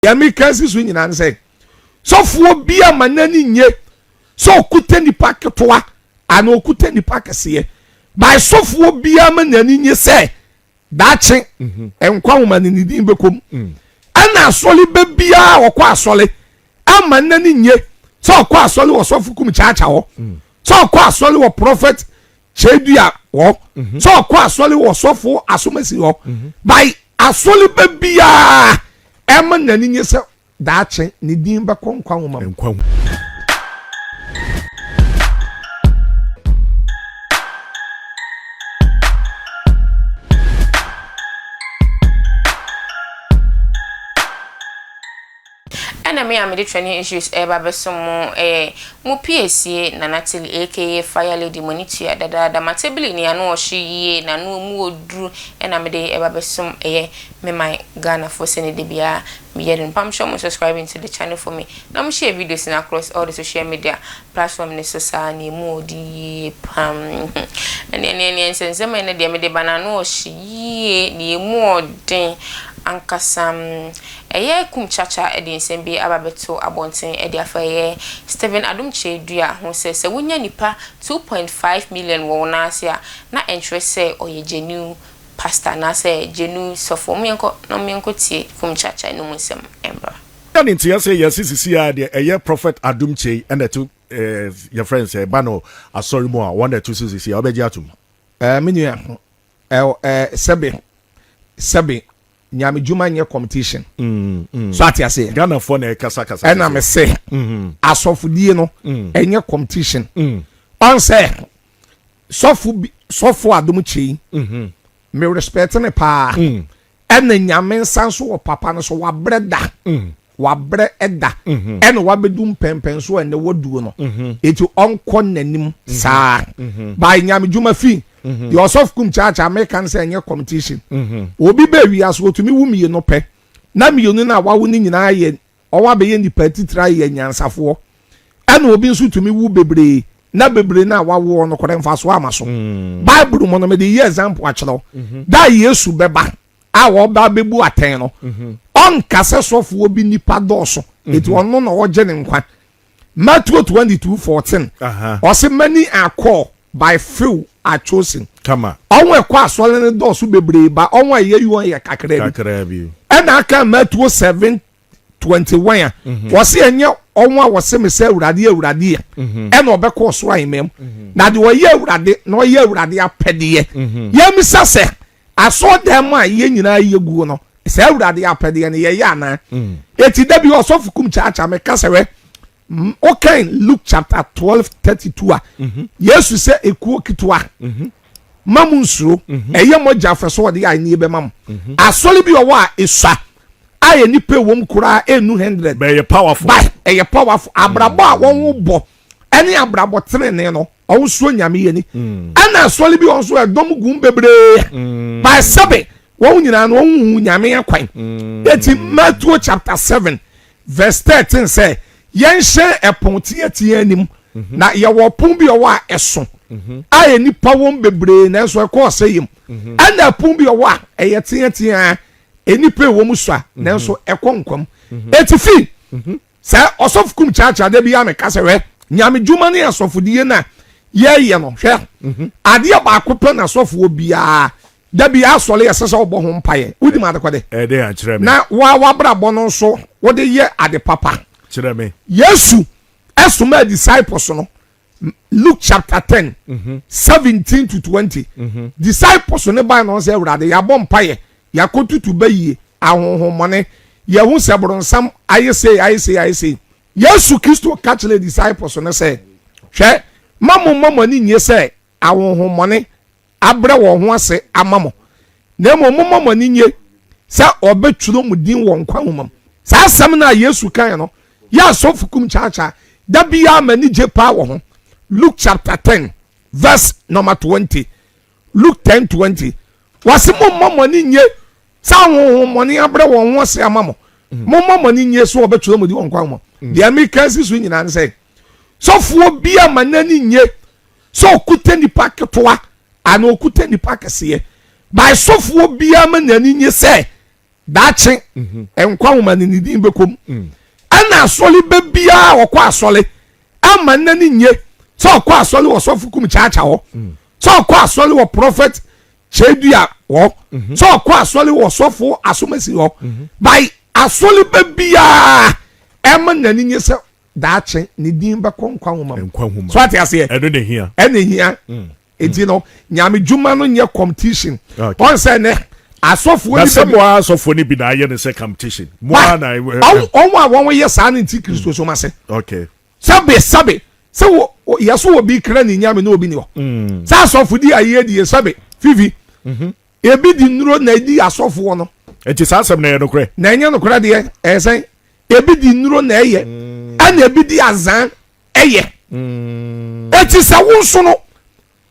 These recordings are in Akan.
ya me kan si so nyina say sofo bia manani nye so okuta nipa ketoa ana okuta nipa kese by sofo bia manani nye say dache enkwa homa ni din bekom ana asole be bia okwa asole amanani nye so okwa asole wo sofo Kumchacha ho so okwa asole wo prophet Kyei Duah wo so okwa asole wo sofo Asomasi ho by asole be bia amanani nye say dache ni din ba konkwa homa enkwa na me am the training issues babesom mo PSA na Natalie aka Fire Lady Monitia dada matebili ni anu ohye na no mu oduru na me de babesom me my Ghana for sene de bia me yedin pam show mo subscribing to the channel for me na mo share videos na across all the social media platform ne so sa ni mu odi pam ene sense me ne de me de banana ohye ni mu odin ankasam Kumchacha edi nsembi ababeto abonten edi afaye Stephen Adom Kyei Duah ho se wonya nipa 2.5 million wo na asia na interest say oye genue pastor na say genue sofo mienko no mienko tie Kumchacha no musem embra ya ni ntia say yesisi ya de prophet Adom Kyei and to your friends bano asori mo a one two sisi obeji atum menu sebe nyame juma nye competition so atia say Ghana for na kasa ena me say asofudie no enye competition on say sofo Adom Kyei me respect ne pa ena nyame nsanso wo papa no so wabreda wabre eda ena wabedum pempen so ene woduo no eti onko nanim saa by nyame juma fi the of Kumchacha American say any competition obi be wi aso to mi wumi no pe na mienu na wawo ni nyina ye owa be ye ni patitra ye nyansafo ana obi nso to mi wu bebre na bebre na wawo no kore mfa so amaso bible mo no me the example achelo da Yesu beba a wo ba bebu aten no on kase sofo obi nipa doso eti ono no wo je ne nkwa Matthew 22:14 or say many are called by few are chosen. Kama. Onwe kwa asole ne dosu bebre ba onwe ye yu ye kakra bi. And aka Matthew 7:21 was enye onwa wose me se awurade e na obekọ so ayemem na de wo ye awurade na wo ye awurade apede ye mi sase aso dem a ye nyina ye guo no se awurade apede ne ye ya na eti da bi osofu Kumchacha me kasewe okay Luke chapter 12:32 Yesu say ekuo kitwa mamunsuro eye moja feso de ai ni be mam asole bi owa esua aye ni pe wom kura enu 100 be powerful abrabo a won bo ene abrabo trene no owo so nyame ye ni ana asole bi on so edom gum bebre by sabe won nyina no won nyame akwan eti Matthew chapter 7:13 say yenhye epon tie anim na ye wo pon bi owa eso aye nipa won bebre na so ekọ sayim ana epon bi owa eye tie enipa wo mu so na so ekọ nkwam etifi sa osof Kumchacha de bi ame kasewe nyame djuma ne asofodie na ye no hwe ade ba akopɛ na asofo bia da bi asole ye sese obo ho mpaye wudi ma de kwade de a kire me na wa brabo no so wo de ye ade papa kire me Yesu esuma disciples no Luke chapter 10:17-20 disciples ne ba no say awurade ya bom paye ya kotutu bayi ahonhomone ya hu sebronsam ayese Yesu Kristo catch the disciples no say hwe mamo ni nye say ahonhomone abre wo ho ase amamo na mamo ni nye sa obeturo mudin wo nkwa homam sa asam na Yesu kan no ya sofu Kumchacha da biya mani je pa wo ho Luke chapter 10:20 Luke 10:20 wase mamo ni nye sa ahonhomone abre wo ho ase amamo mamo ni nye so obeturo mudin wo nkwa homam the American sisu nyina say sofuo bia manani nye so okute nipa ketoa ana okute nipa kese by sofuo bia manani nye say daakye enkwa nwoma ne din bekom ana asole be bia wokọ asole ama nani nye so okọ asole wo sofo Kumchacha ho so okọ asole wo prophet Kyei Duah ho so okọ asole wo sofo Asomasi ho by asole be bia ema nani nye se daakye ne din be konkwa nwoma so ati ase ene hia enti no nyame dwuma no nye competition on say ne asofo ni be asofo ni bi na ye ne say competition mo na won ye sa ne ti Kristo so ma se okay sabe se wo yeso wo bi kra ni nyame na obi ni ho sa asofo di aye di sabe Tvgh ebi di nuro na di asofo no enti sa asem na ye no kre na nye no kra de esen ebi di nuro na eye ana ebi di azan eye enti sa wo nso no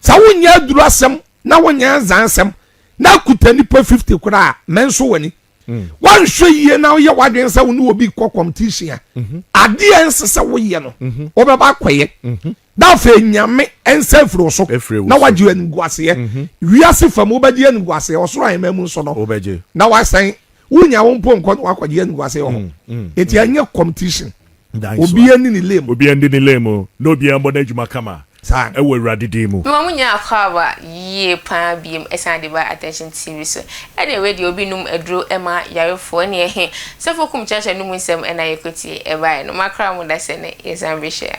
sa wo nya duru asem na wo nya azan asem na kutani per 50 kura menso wani wan hwe yie na ye wadwen sa wo no obi kɔ competition ade ensese wo ye no wo be ba kwaye da fe nyame ense fro so na wagye anguase ye wiase fam wo ba di anguase osoro ayemamu so no na wasan wo nya wo mpo nkɔ wakɔgye anguase ho eti anya competition obi ani ni lem no obi ambo na adwuma kama sa e wo awurade din mu mo munya akwa ye pa biem esan de ba attention TV so e de we de obi num aduro ema yarefo ne ehe sefo Kumchacha num nsem e na yekotie e bai no makra mo da se ne esan be share